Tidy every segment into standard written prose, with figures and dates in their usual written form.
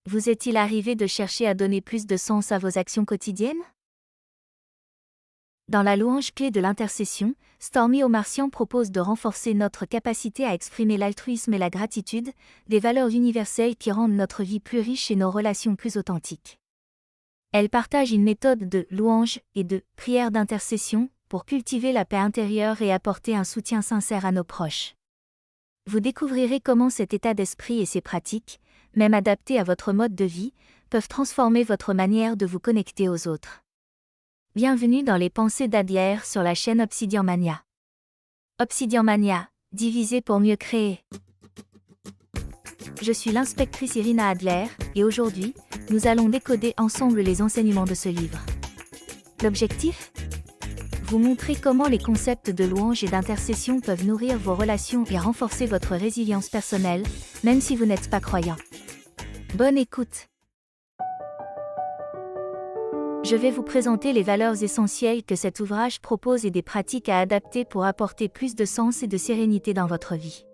Vous est-il arrivé de chercher à donner plus de sens à vos actions quotidiennes? Dans la louange clé de l'intercession, Stormy Omartian propose de renforcer notre capacité à exprimer l'altruisme et la gratitude, des valeurs universelles qui rendent notre vie plus riche et nos relations plus authentiques. Elle partage une méthode de louange et de prière d'intercession pour cultiver la paix intérieure et apporter un soutien sincère à nos proches. Vous découvrirez comment cet état d'esprit et ses pratiques, même adaptées à votre mode de vie, peuvent transformer votre manière de vous connecter aux autres. Bienvenue dans les pensées d'Adler sur la chaîne Obsidian Mania. Obsidian Mania, divisé pour mieux créer. Je suis l'inspectrice Irina Adler, et aujourd'hui, nous allons décoder ensemble les enseignements de ce livre. L'objectif ? Vous montrer comment les concepts de louange et d'intercession peuvent nourrir vos relations et renforcer votre résilience personnelle, même si vous n'êtes pas croyant. Bonne écoute! Je vais vous présenter les valeurs essentielles que cet ouvrage propose et des pratiques à adapter pour apporter plus de sens et de sérénité dans votre vie.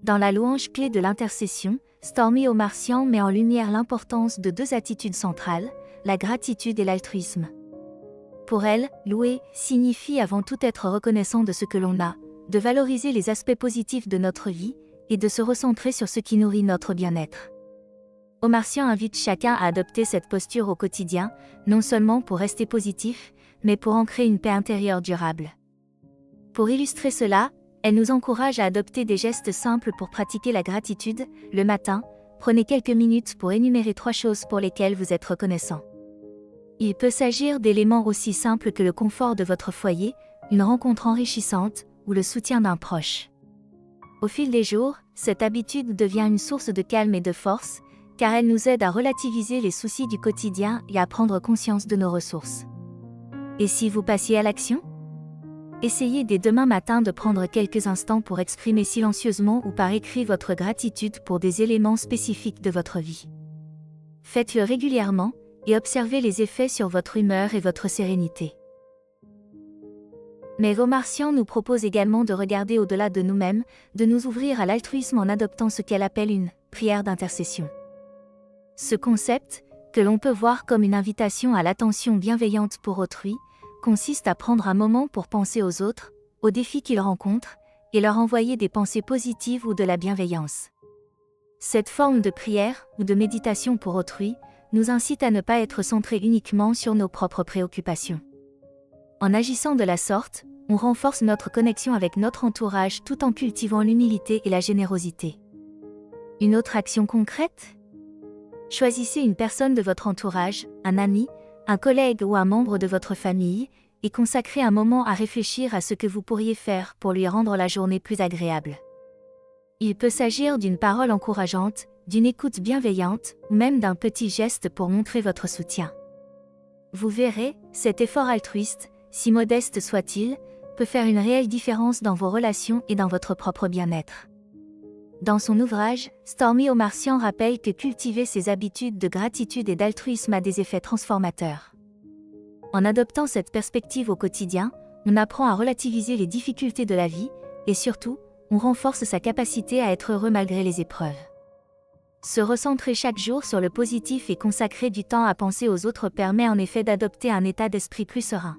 Dans la louange clé de l'intercession, Stormy Omartian met en lumière l'importance de deux attitudes centrales, la gratitude et l'altruisme. Pour elle, louer signifie avant tout être reconnaissant de ce que l'on a, de valoriser les aspects positifs de notre vie, et de se recentrer sur ce qui nourrit notre bien-être. Omartian invite chacun à adopter cette posture au quotidien, non seulement pour rester positif, mais pour ancrer une paix intérieure durable. Pour illustrer cela, elle nous encourage à adopter des gestes simples pour pratiquer la gratitude. Le matin, prenez quelques minutes pour énumérer 3 choses pour lesquelles vous êtes reconnaissant. Il peut s'agir d'éléments aussi simples que le confort de votre foyer, une rencontre enrichissante, ou le soutien d'un proche. Au fil des jours, cette habitude devient une source de calme et de force, car elle nous aide à relativiser les soucis du quotidien et à prendre conscience de nos ressources. Et si vous passiez à l'action ? Essayez dès demain matin de prendre quelques instants pour exprimer silencieusement ou par écrit votre gratitude pour des éléments spécifiques de votre vie. Faites-le régulièrement, et observez les effets sur votre humeur et votre sérénité. Mais Omartian nous propose également de regarder au-delà de nous-mêmes, de nous ouvrir à l'altruisme en adoptant ce qu'elle appelle une prière d'intercession. Ce concept, que l'on peut voir comme une invitation à l'attention bienveillante pour autrui, consiste à prendre un moment pour penser aux autres, aux défis qu'ils rencontrent, et leur envoyer des pensées positives ou de la bienveillance. Cette forme de prière, ou de méditation pour autrui, nous incite à ne pas être centrés uniquement sur nos propres préoccupations. En agissant de la sorte, on renforce notre connexion avec notre entourage tout en cultivant l'humilité et la générosité. Une autre action concrète ? Choisissez une personne de votre entourage, un ami, un collègue ou un membre de votre famille, et consacrez un moment à réfléchir à ce que vous pourriez faire pour lui rendre la journée plus agréable. Il peut s'agir d'une parole encourageante, d'une écoute bienveillante, ou même d'un petit geste pour montrer votre soutien. Vous verrez, cet effort altruiste, si modeste soit-il, peut faire une réelle différence dans vos relations et dans votre propre bien-être. Dans son ouvrage, Stormy Omartian rappelle que cultiver ces habitudes de gratitude et d'altruisme a des effets transformateurs. En adoptant cette perspective au quotidien, on apprend à relativiser les difficultés de la vie, et surtout, on renforce sa capacité à être heureux malgré les épreuves. Se recentrer chaque jour sur le positif et consacrer du temps à penser aux autres permet en effet d'adopter un état d'esprit plus serein.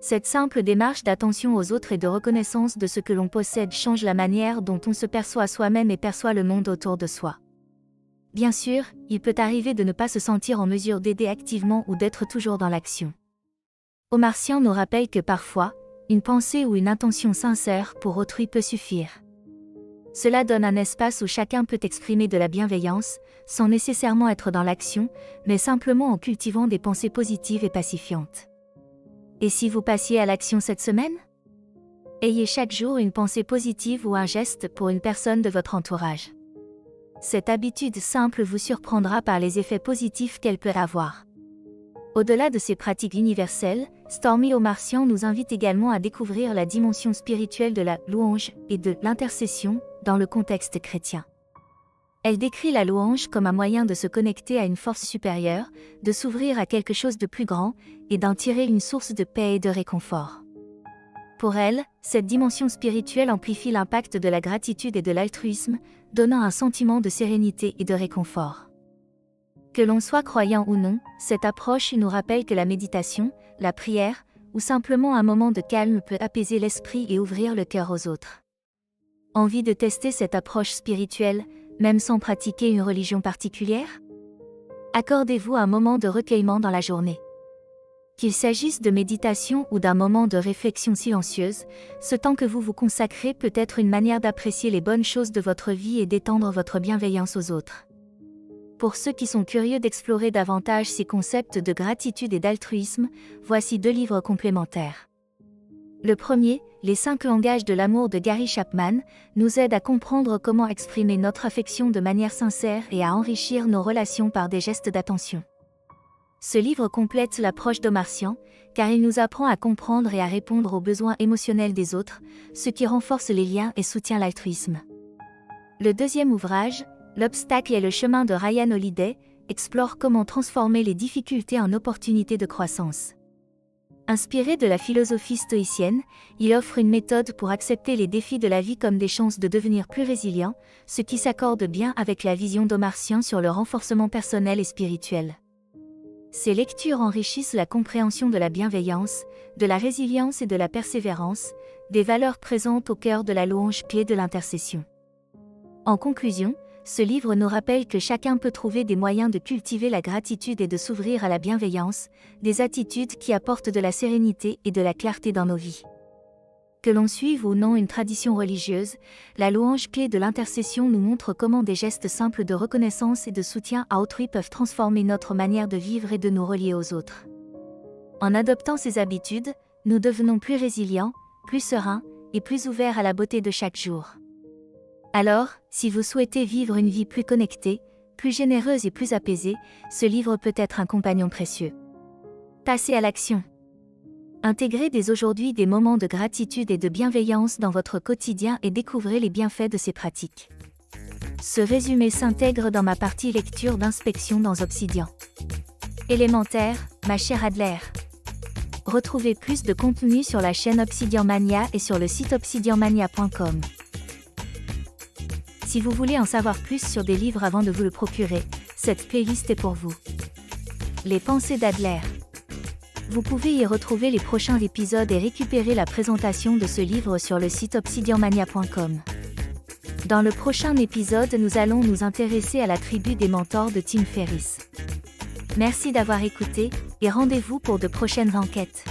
Cette simple démarche d'attention aux autres et de reconnaissance de ce que l'on possède change la manière dont on se perçoit soi-même et perçoit le monde autour de soi. Bien sûr, il peut arriver de ne pas se sentir en mesure d'aider activement ou d'être toujours dans l'action. Omartian nous rappelle que parfois, une pensée ou une intention sincère pour autrui peut suffire. Cela donne un espace où chacun peut exprimer de la bienveillance, sans nécessairement être dans l'action, mais simplement en cultivant des pensées positives et pacifiantes. Et si vous passiez à l'action cette semaine ? Ayez chaque jour une pensée positive ou un geste pour une personne de votre entourage. Cette habitude simple vous surprendra par les effets positifs qu'elle peut avoir. Au-delà de ces pratiques universelles, Stormy Omartian nous invite également à découvrir la dimension spirituelle de la louange et de l'intercession dans le contexte chrétien. Elle décrit la louange comme un moyen de se connecter à une force supérieure, de s'ouvrir à quelque chose de plus grand, et d'en tirer une source de paix et de réconfort. Pour elle, cette dimension spirituelle amplifie l'impact de la gratitude et de l'altruisme, donnant un sentiment de sérénité et de réconfort. Que l'on soit croyant ou non, cette approche nous rappelle que la méditation, la prière, ou simplement un moment de calme peut apaiser l'esprit et ouvrir le cœur aux autres. Envie de tester cette approche spirituelle, même sans pratiquer une religion particulière? Accordez-vous un moment de recueillement dans la journée. Qu'il s'agisse de méditation ou d'un moment de réflexion silencieuse, ce temps que vous vous consacrez peut être une manière d'apprécier les bonnes choses de votre vie et d'étendre votre bienveillance aux autres. Pour ceux qui sont curieux d'explorer davantage ces concepts de gratitude et d'altruisme, voici 2 livres complémentaires. Le premier, Les 5 langages de l'amour de Gary Chapman, nous aide à comprendre comment exprimer notre affection de manière sincère et à enrichir nos relations par des gestes d'attention. Ce livre complète l'approche d'Omartian, car il nous apprend à comprendre et à répondre aux besoins émotionnels des autres, ce qui renforce les liens et soutient l'altruisme. Le deuxième ouvrage, L'obstacle et le chemin de Ryan Holiday, explore comment transformer les difficultés en opportunités de croissance. Inspiré de la philosophie stoïcienne, il offre une méthode pour accepter les défis de la vie comme des chances de devenir plus résilient, ce qui s'accorde bien avec la vision d'Omartian sur le renforcement personnel et spirituel. Ces lectures enrichissent la compréhension de la bienveillance, de la résilience et de la persévérance, des valeurs présentes au cœur de la louange clé de l'intercession. En conclusion, ce livre nous rappelle que chacun peut trouver des moyens de cultiver la gratitude et de s'ouvrir à la bienveillance, des attitudes qui apportent de la sérénité et de la clarté dans nos vies. Que l'on suive ou non une tradition religieuse, la louange clé de l'intercession nous montre comment des gestes simples de reconnaissance et de soutien à autrui peuvent transformer notre manière de vivre et de nous relier aux autres. En adoptant ces habitudes, nous devenons plus résilients, plus sereins et plus ouverts à la beauté de chaque jour. Alors, si vous souhaitez vivre une vie plus connectée, plus généreuse et plus apaisée, ce livre peut être un compagnon précieux. Passez à l'action. Intégrez dès aujourd'hui des moments de gratitude et de bienveillance dans votre quotidien et découvrez les bienfaits de ces pratiques. Ce résumé s'intègre dans ma partie lecture d'inspection dans Obsidian. Élémentaire, ma chère Adler. Retrouvez plus de contenu sur la chaîne Obsidian Mania et sur le site obsidianmania.com. Si vous voulez en savoir plus sur des livres avant de vous le procurer, cette playlist est pour vous. Les pensées d'Adler. Vous pouvez y retrouver les prochains épisodes et récupérer la présentation de ce livre sur le site obsidianmania.com. Dans le prochain épisode, nous allons nous intéresser à la tribu des mentors de Tim Ferriss. Merci d'avoir écouté, et rendez-vous pour de prochaines enquêtes.